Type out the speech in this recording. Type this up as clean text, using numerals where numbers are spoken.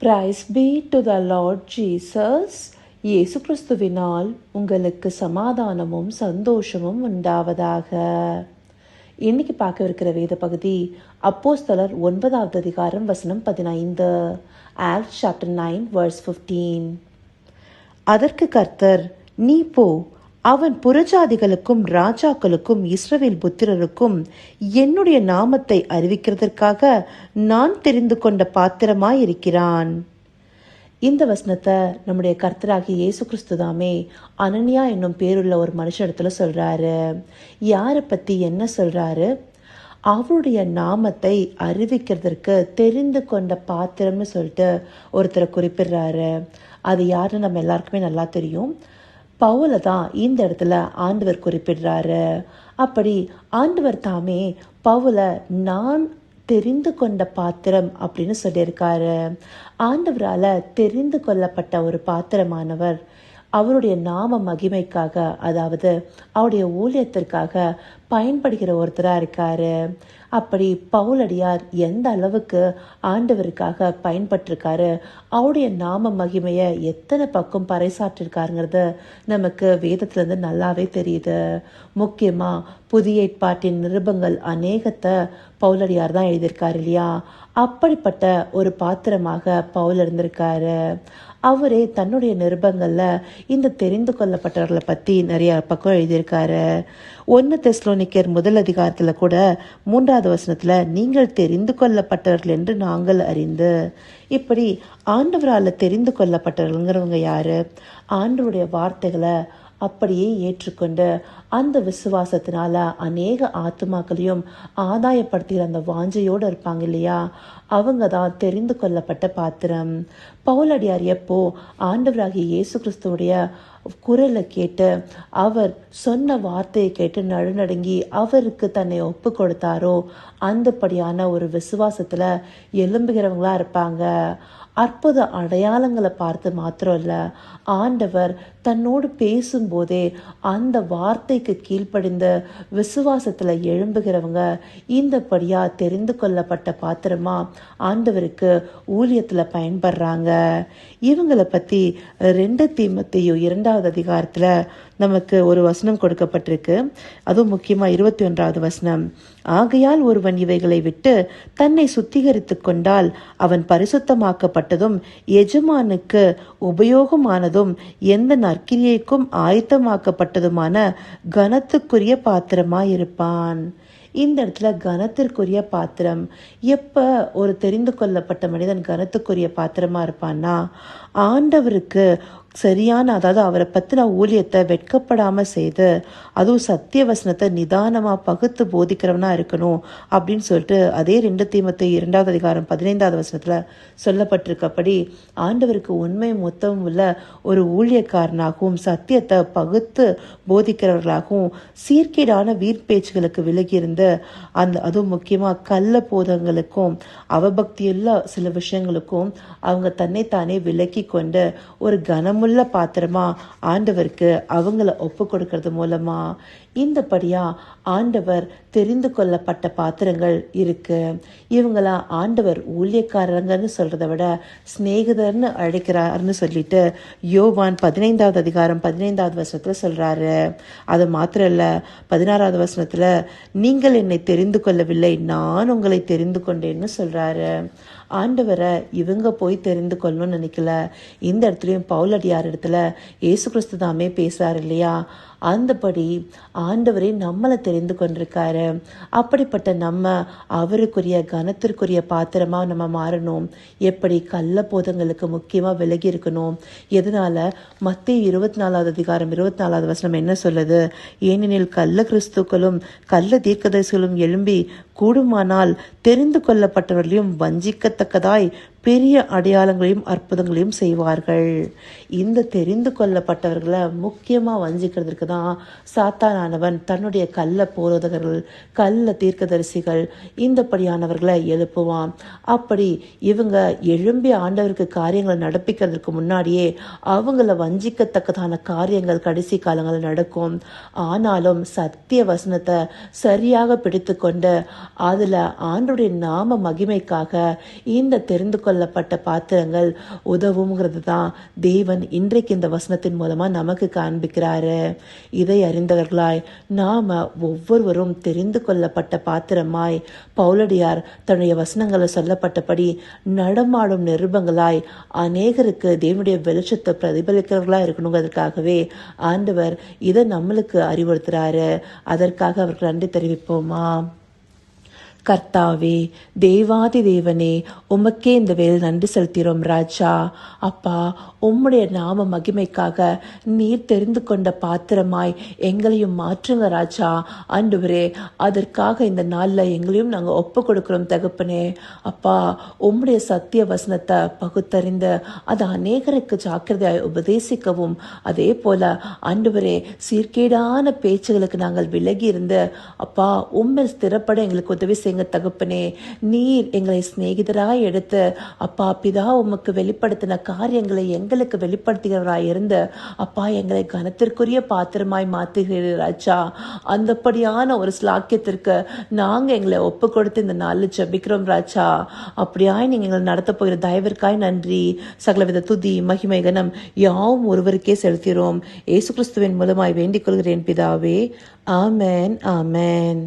Praise be to the Lord Jesus. இயேசு கிறிஸ்துவினால் உங்களுக்கு சமாதானமும் சந்தோஷமும் உண்டாவதாக. இன்னைக்கு பார்க்க இருக்கிற வேத பகுதி அப்போஸ்தலர் 9வது அதிகாரம் வசனம் 15. Acts chapter 9 verse 15. அதற்கு கர்த்தர், நீ போ, அவன் புறஜாதிகளுக்கும் ராஜாக்களுக்கும் இஸ்ரவேல் புத்திரருக்கும் என்னுடைய நாமத்தை அறிவிக்கிறதற்காக நான் தெரிந்து கொண்ட பாத்திரமாயிருக்கிறான். இந்த வசனத்தை நம்முடைய கர்த்தராகிய இயேசு கிறிஸ்து தாமே அனனியா என்னும் பேருள்ள ஒரு மனுஷனிடத்துல சொல்றாரு. யாரை பத்தி என்ன சொல்றாரு? அவருடைய நாமத்தை அறிவிக்கிறதற்கு தெரிந்து கொண்ட பாத்திரம்னு சொல்லிட்டு ஒருத்தரை குறிப்பிடுறாரு. அது யாருன்னு நம்ம எல்லாருக்குமே நல்லா தெரியும். பவுலை தான் இந்த இடத்துல ஆண்டவர் குறிப்பிடுறாரு. அப்படி ஆண்டவர் தாமே பவுலை நான் தெரிந்து கொண்ட பாத்திரம் அப்படின்னு சொல்லியிருக்காரு. ஆண்டவரால் தெரிந்து கொள்ளப்பட்ட ஒரு பாத்திரமானவர் அவருடைய நாம மகிமைக்காக, அதாவது அவருடைய ஊழியத்திற்காக பயன்படுகிற ஒருத்தராக இருக்காரு. அப்படி பவுலடியார் எந்த அளவுக்கு ஆண்டவருக்காக பயன்பட்டிருக்காரு, அவருடைய நாம மகிமையை எத்தனை பக்கம் பறைசாற்றிருக்காருங்கிறது நமக்கு வேதத்திலிருந்து நல்லாவே தெரியுது. முக்கியமாக புதிய ஏற்பாட்டின் நிருபங்கள் அநேகத்தை பவுலடியார் தான் எழுதியிருக்காரு இல்லையா? அப்படிப்பட்ட ஒரு பாத்திரமாக பவுல் இருந்திருக்காரு. அவரே தன்னுடைய நிருபங்களில் இந்த தெரிந்து கொள்ளப்பட்டவர்களை பற்றி நிறைய பக்கம் எழுதியிருக்காரு. 1 தெசலோனிக்கர் 1 அதிகாரத்தில் கூட 3வது வசனத்தில் நீங்கள் தெரிந்து கொள்ளப்பட்டவர்கள் என்று நாங்கள் அறிந்து. இப்படி ஆண்டவரால் தெரிந்து கொள்ளப்பட்டவர்கள்ங்கிறவங்க யாரு? ஆண்டவருடைய வார்த்தைகளை அப்படியே ஏற்றுக்கொண்டு அந்த விசுவாசத்தினால அநேக ஆத்துமாக்களையும் ஆதாயப்படுத்துகிற அந்த வாஞ்சையோடு இருப்பாங்க இல்லையா? அவங்க தான் தெரிந்து கொள்ளப்பட்ட பாத்திரம். பவுலடியார் எப்போ ஆண்டவராகிய இயேசு கிறிஸ்துவுடைய குரலை கேட்டு அவர் சொன்ன வார்த்தையை கேட்டு நடுநடுங்கி அவருக்கு தன்னை ஒப்பு கொடுத்தாரோ அந்தபடியான ஒரு விசுவாசத்துல எழும்புகிறவங்களா இருப்பாங்க. அற்புத அடையாளங்களை பார்த்து மாத்திரம் இல்ல, ஆண்டவர் தன்னோடு பேசும்போதே அந்த வார்த்தைக்கு கீழ்ப்படிந்த விசுவாசத்துல எழும்புகிறவங்க இந்தபடியா தெரிந்து கொள்ளப்பட்ட பாத்திரமா ஆண்டவருக்கு ஊழியத்துல பயன்படுறாங்க. இவங்களை பத்தி 2 தீமோத்தேயு 2வது அதிகாரத்துல நமக்கு ஒரு வசனம் கொடுக்கப்பட்டிருக்கு. அதுவும் முக்கியமா 21வது வசனம். ஆகையால் ஒருவன் இவைகளை விட்டு தன்னை சுத்திகரித்து கொண்டால் அவன் பரிசுத்தமாக்கப்பட்டதும் எஜமானுக்கு உபயோகமானதும் எந்த நற்கிரியைக்கும் ஆயத்தமாக்கப்பட்டதுமான கனத்துக்குரிய பாத்திரமாயிருப்பான். இந்த இடத்துல கனத்திற்குரிய பாத்திரம். எப்ப ஒரு தெரிந்து கொள்ளப்பட்ட மனிதன் கனத்துக்குரிய பாத்திரமா இருப்பான்னா, ஆண்டவருக்கு சரியான, அதாவது அவரை பத்தின ஊழியத்தை வெட்கப்படாம செய்து அதுவும் சத்திய வசனத்தை நிதானமா பகுத்து போதிக்கிறவனா இருக்கணும் அப்படின்னு சொல்லிட்டு அதே 2 தீமோத்தேயு 2வது அதிகாரம் 15வது வசனத்துல சொல்லப்பட்டிருக்கப்படி ஆண்டவருக்கு உண்மை மொத்தம் உள்ள ஒரு ஊழியக்காரனாகவும் சத்தியத்தை பகுத்து போதிக்கிறவர்களாகவும் சீர்கேடான வீர்பேச்சுகளுக்கு விலகி இருந்து அதுவும் முக்கியமா கள்ள போதங்களுக்கும் அவபக்தியுள்ள சில விஷயங்களுக்கும் அவங்க தன்னைத்தானே விலக்கி கொண்டு ஒரு கனமுள்ள பாத்திரமா ஆண்டவருக்கு அவங்கள ஒப்பு கொடுக்கறது மூலமா இந்தபடியா ஆண்டவர் தெரிந்து கொள்ளப்பட்ட பாத்திரங்கள் இருக்கு. இவங்களா ஆண்டவர் ஊழியக்காரங்கன்னு சொல்றதை விட சிநேகிதர்னு அழைக்கிறார்னு சொல்லிட்டு யோவான் 15வது அதிகாரம் 15வது வசனத்துல சொல்றாரு. அது மாத்திரம் இல்ல, 16வது வசனத்துல நீங்கள் என்னை தெரிந்து கொள்ளவில்லை, நான் உங்களை தெரிந்து கொண்டேன்னு சொல்றாரு. ஆண்டவரை இவங்க போய் தெரிந்து கொள்ளணும்னு நினைக்கல. இந்த இடத்துலயும் பவுலடியார் இடத்துல இயேசு கிறிஸ்து தாமே பேசுறாரு இல்லையா? அந்தபடி ஆண்டவரே நம்மளை தெரிந்து கொண்டிருக்காரு. அப்படிப்பட்ட நம்ம அவருக்குரிய கனத்திற்குரிய பாத்திரமா நம்ம மாறணும். எப்படி கள்ள போதங்களுக்கு முக்கியமா விலகி இருக்கணும். எதனால? மத்தேயு 24வது அதிகாரம் 24வது வசனம் என்ன சொல்லுது? ஏனெனில் கள்ள கிறிஸ்துக்களும் கள்ள தீர்க்கதரிசிகளும் எழும்பி கூடுமானால் தெரிந்து கொள்ளப்பட்டவர்களையும் வஞ்சிக்கத்தக்கதாய் பெரிய அடையாளங்களையும் அற்புதங்களையும் செய்வார்கள். இந்த தெரிந்து கொள்ளப்பட்டவர்களை முக்கியமா வஞ்சிக்கிறதுக்கு தான் சாத்தானானவன் தன்னுடைய கள்ள போதகர்கள், கள்ள தீர்க்கதரிசிகள் இந்தபடியானவர்களை எழுப்புவான். அப்படி இவங்க எழும்பி ஆண்டவருக்கு காரியங்களை நடப்பிக்கிறதுக்கு முன்னாடியே அவங்கள வஞ்சிக்கத்தக்கதான காரியங்கள் கடைசி காலங்களில் நடக்கும். ஆனாலும் சத்திய வசனத்தை சரியாக பிடித்து கொண்டு அதுல ஆண்டவருடைய நாம மகிமைக்காக இந்த தெரிந்து கொள்ளப்பட்ட பாத்திரங்கள் உதவுங்கிறது தான் தேவன் இன்றைக்கு இந்த வசனத்தின் மூலமா நமக்கு காண்பிக்கிறாரு. இதை அறிந்தவர்களாய் நாம ஒவ்வொருவரும் தெரிந்து கொள்ளப்பட்ட பாத்திரமாய் பவுலடியார் தன்னுடைய வசனங்களை சொல்லப்பட்டபடி நடமாடும் நிருபங்களாய் அநேகருக்கு தேவனுடைய வெளிச்சத்தை பிரதிபலிக்கிறவர்களா இருக்கணுங்கிறதுக்காகவே ஆண்டவர் இதை நம்மளுக்கு அறிவுறுத்துறாரு. அதற்காக அவருக்கு நன்றி தெரிவிப்போமா? கர்த்தாவே, தேவாதி தேவனே, உமக்கே இந்த வேலை நன்றி செலுத்திறோம் ராஜா. அப்பா, உம்முடைய நாம மகிமைக்காக நீர் தெரிந்து கொண்ட பாத்திரமாய் எங்களையும் மாற்றுங்க ராஜா. ஆண்டவரே, அதற்காக இந்த நாளில் எங்களையும் நாங்கள் ஒப்பு கொடுக்குறோம் தகப்பனே. அப்பா, உம்முடைய சத்திய வசனத்தை பகுத்தறிந்து அதை அநேகருக்கு ஜாக்கிரதையாய் உபதேசிக்கவும், அதே போல ஆண்டவரே, சீர்கேடான பேச்சுகளுக்கு நாங்கள் விலகி இருந்து அப்பா உம்மில் ஸ்திரப்பட எங்களுக்கு உதவி செய்யுங்க தகப்பனே. நீர் எங்களை சிநேகிதராய் எடுத்து அப்பா பிதா உமக்கு வெளிப்படுத்தின காரியங்களை எங்களுக்கு வெளிப்படுத்துகிறவராய் இருந்து அப்பா எங்களை கனத்திற்குரிய பாத்திரமாய் மாற்றுகிறீர் ராஜா. அந்தப்படியான ஒரு ஸ்லாக்கியத்திற்கு நாங்க எங்களை ஒப்பு கொடுத்து இந்த நாளில் ஜெபிக்கிறோம் ராஜா. அப்படியாய் நீங்க எங்களை நடத்த போகிற தயவிற்காய் நன்றி. சகலவித துதி மகிமை கனம் யாவும் ஒருவருக்கே செலுத்திறோம். இயேசு கிறிஸ்துவின் மூலமாய் வேண்டிக் கொள்கிறேன் பிதாவே. ஆமென், ஆமென்.